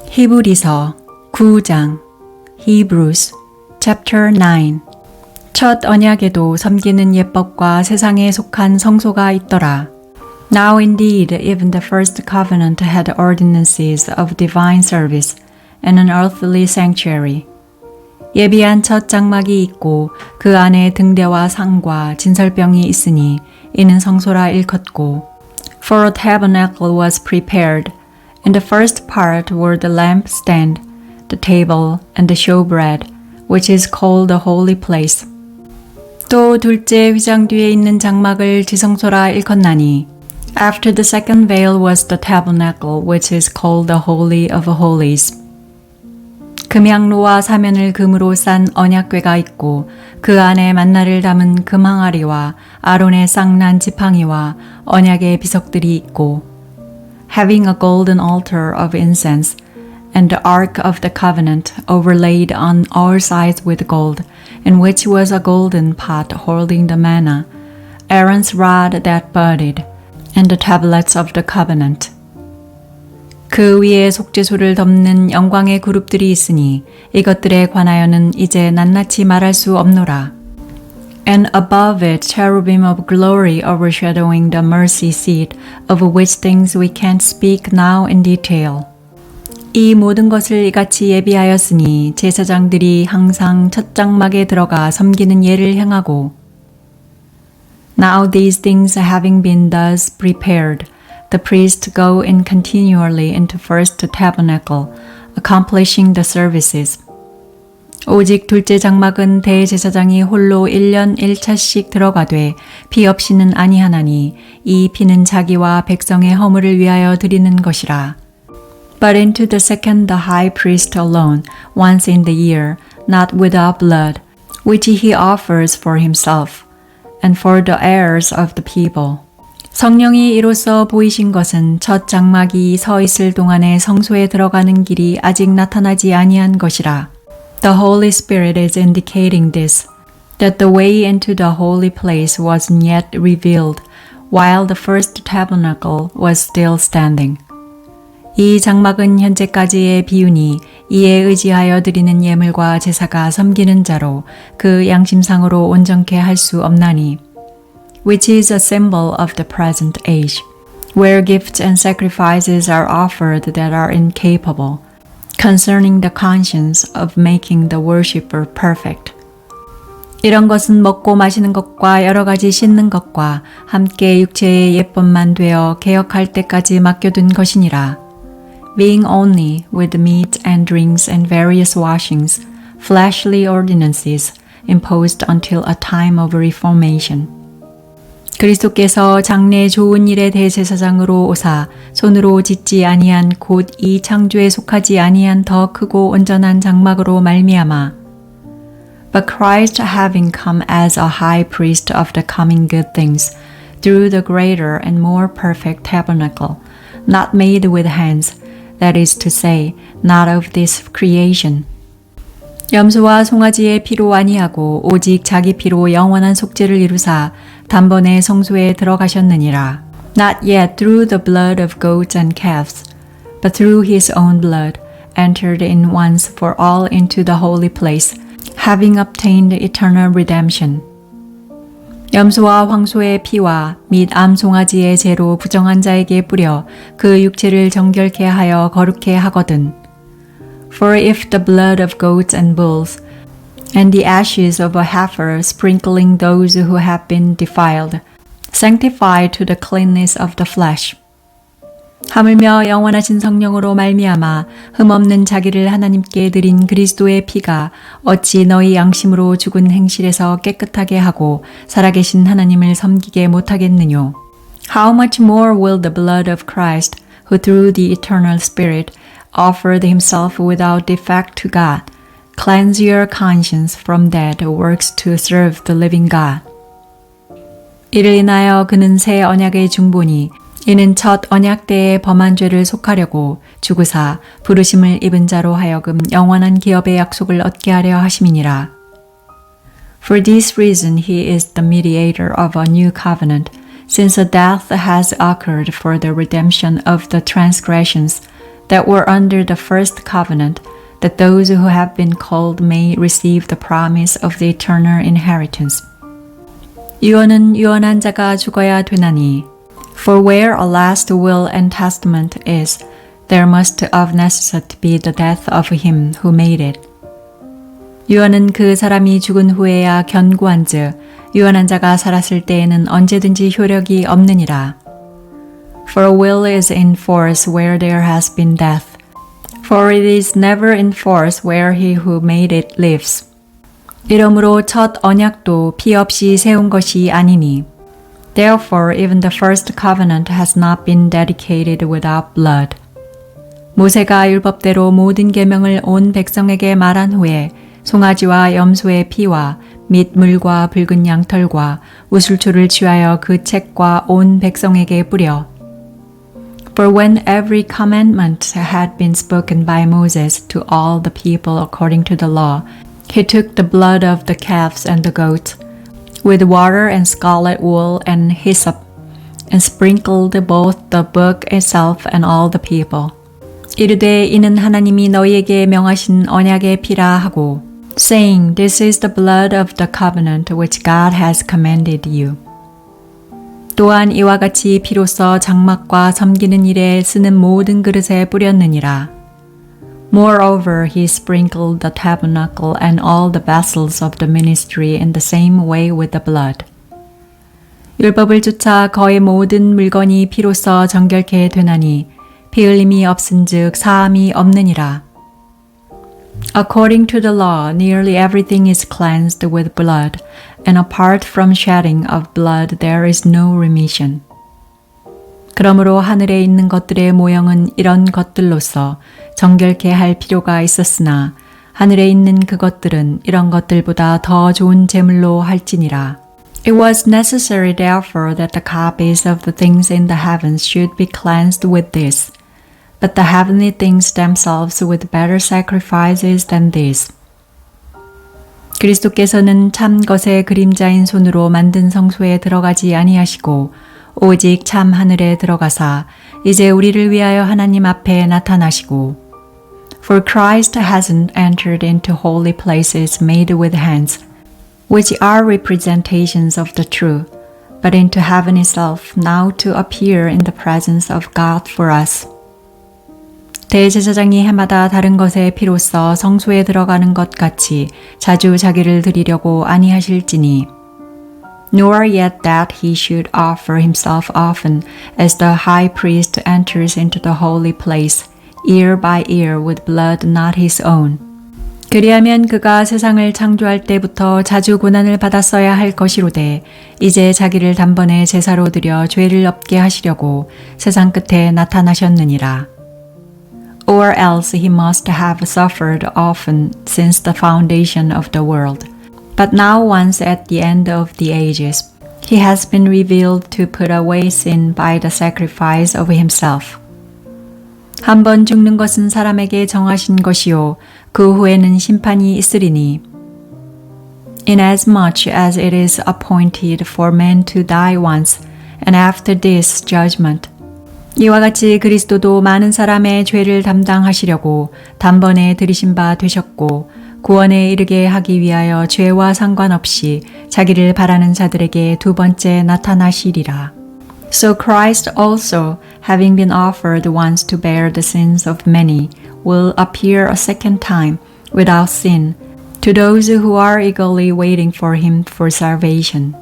히브리서 9장 Hebrews chapter 9 첫 언약에도 섬기는 예법과 세상에 속한 성소가 있더라. Now indeed even the first covenant had ordinances of divine service and an earthly sanctuary. 예비한 첫 장막이 있고 그 안에 등대와 상과 진설병이 있으니 이는 성소라 일컫고 For a tabernacle was prepared. In the first part were the lampstand, the table, and the showbread, which is called the holy place. 또 둘째 휘장 뒤에 있는 장막을 지성소라 일컫나니 After the second veil was the tabernacle, which is called the holy of holies. 금향로와 사면을 금으로 싼 언약궤가 있고 그 안에 만나를 담은 금항아리와 아론의 쌍난 지팡이와 언약의 비석들이 있고 having a golden altar of incense and the ark of the covenant overlaid on all sides with gold, in which was a golden pot holding the manna, Aaron's rod that budded, and the tablets of the covenant. 그 위에 속죄소를 덮는 영광의 그룹들이 있으니 이것들에 관하여는 이제 낱낱이 말할 수 없노라. And above it cherubim of glory overshadowing the mercy seat, of which things we can't speak now in detail. 이 모든 것을 이같이 예비하였으니 제사장들이 항상 첫 장막에 들어가 섬기는 예를 행하고 Now these things having been thus prepared, the priests go in continually into first tabernacle, accomplishing the services. 오직 둘째 장막은 대제사장이 홀로 1년 1차씩 들어가되 피 없이는 아니하나니 이 피는 자기와 백성의 허물을 위하여 드리는 것이라. But into the second the high priest alone, once in the year, not without blood, which he offers for himself, and for the heirs of the people. 성령이 이로써 보이신 것은 첫 장막이 서 있을 동안에 성소에 들어가는 길이 아직 나타나지 아니한 것이라. The Holy Spirit is indicating this, that the way into the holy place wasn't yet revealed, while the first tabernacle was still standing. 이 장막은 현재까지의 비유니 이에 의지하여 드리는 예물과 제사가 섬기는 자로 그 양심상으로 온전케 할 수 없나니, which is a symbol of the present age, where gifts and sacrifices are offered that are incapable, concerning the conscience of making the worshipper perfect. 이런 것은 먹고 마시는 것과 여러 가지 씻는 것과 함께 육체의 예법만 되어 개혁할 때까지 맡겨둔 것이니라. Being only with meat and drinks and various washings, fleshly ordinances, imposed until a time of reformation. 그리스도께서 장래 좋은 일의 대제사장으로 오사 손으로 짓지 아니한 곧 이 창조에 속하지 아니한 더 크고 온전한 장막으로 말미암아 But Christ having come as a high priest of the coming good things through the greater and more perfect tabernacle, not made with hands, that is to say, not of this creation. 염소와 송아지의 피로 아니하고 오직 자기 피로 영원한 속죄를 이루사 단번에 성소에 들어가셨느니라. Not yet through the blood of goats and calves, but through his own blood, entered in once for all into the holy place, having obtained eternal redemption. 염소와 황소의 피와 및 암송아지의 죄로 부정한 자에게 뿌려 그 육체를 정결케 하여 거룩케 하거든. For if the blood of goats and bulls, and the ashes of a heifer sprinkling those who have been defiled, sanctify to the cleanness of the flesh. 하물며 영원하신 성령으로 말미암아 흠없는 자기를 하나님께 드린 그리스도의 피가 어찌 너희 양심으로 죽은 행실에서 깨끗하게 하고 살아계신 하나님을 섬기게 못하겠느뇨. How much more will the blood of Christ, who through the eternal Spirit offered himself without defect to God, cleanse your conscience from dead works to serve the living God. 이를 인하여 그는 새 언약의 중보니 이는 첫 언약 때의 범한 죄를 속하려고 죽으사 부르심을 입은 자로 하여금 영원한 기업의 약속을 얻게 하려 하심이니라. For this reason he is the mediator of a new covenant, since a death has occurred for the redemption of the transgressions that were under the first covenant, that those who have been called may receive the promise of the eternal inheritance. 유언은 유언한 자가 죽어야 되나니, for where a last will and testament is, there must of necessity be the death of him who made it. 유언은 그 사람이 죽은 후에야 견고한즉 유언한 자가 살았을 때에는 언제든지 효력이 없느니라. For a will is in force where there has been death, for it is never in force where he who made it lives. 이러므로 첫 언약도 피 없이 세운 것이 아니니. Therefore even the first covenant has not been dedicated without blood. 모세가 율법대로 모든 계명을 온 백성에게 말한 후에 송아지와 염소의 피와 및 물과 붉은 양털과 우슬초를 취하여 그 책과 온 백성에게 뿌려. For when every commandment had been spoken by Moses to all the people according to the law, he took the blood of the calves and the goats, with water and scarlet wool and hyssop, and sprinkled both the book itself and all the people. 이르되 이는 하나님이 너희에게 명하신 언약의 피라 하고, saying, This is the blood of the covenant which God has commanded you. 또한 이와 같이 피로써 장막과 섬기는 일에 쓰는 모든 그릇에 뿌렸느니라. Moreover, he sprinkled the tabernacle and all the vessels of the ministry in the same way with the blood. 율법을 쫓아 거의 모든 물건이 피로써 정결케 되나니 피 흘림이 없은즉 사함이 없느니라. According to the law, nearly everything is cleansed with blood, and apart from shedding of blood there is no remission. 그러므로 하늘에 있는 것들의 모형은 이런 것들로서 정결케 할 필요가 있었으나 하늘에 있는 그것들은 이런 것들보다 더 좋은 제물로 할지니라. It was necessary therefore that the copies of the things in the heavens should be cleansed with this, but the heavenly things themselves with better sacrifices than this. 그리스도께서는 참 것의 그림자인 손으로 만든 성소에 들어가지 아니하시고 오직 참 하늘에 들어가사 이제 우리를 위하여 하나님 앞에 나타나시고 For Christ hasn't entered into holy places made with hands, which are representations of the true, but into heaven itself, now to appear in the presence of God for us. 대제사장이 해마다 다른 것의 피로써 성소에 들어가는 것 같이 자주 자기를 드리려고 아니하실지니 nor yet that he should offer himself often as the high priest enters into the holy place, ear by ear with blood not his own. 그리하면 그가 세상을 창조할 때부터 자주 고난을 받았어야 할 것이로되 이제 자기를 단번에 제사로 드려 죄를 없게 하시려고 세상 끝에 나타나셨느니라. Or else he must have suffered often since the foundation of the world. But now once at the end of the ages, he has been revealed to put away sin by the sacrifice of himself. 한 번 죽는 것은 사람에게 정하신 것이요 그 후에는 심판이 있으리니 Inasmuch as it is appointed for men to die once, and after this judgment. 이와 같이 그리스도도 많은 사람의 죄를 담당하시려고 단번에 들이신 바 되셨고 구원에 이르게 하기 위하여 죄와 상관없이 자기를 바라는 자들에게 두 번째 나타나시리라. So Christ also, having been offered once to bear the sins of many, will appear a second time without sin to those who are eagerly waiting for him for salvation.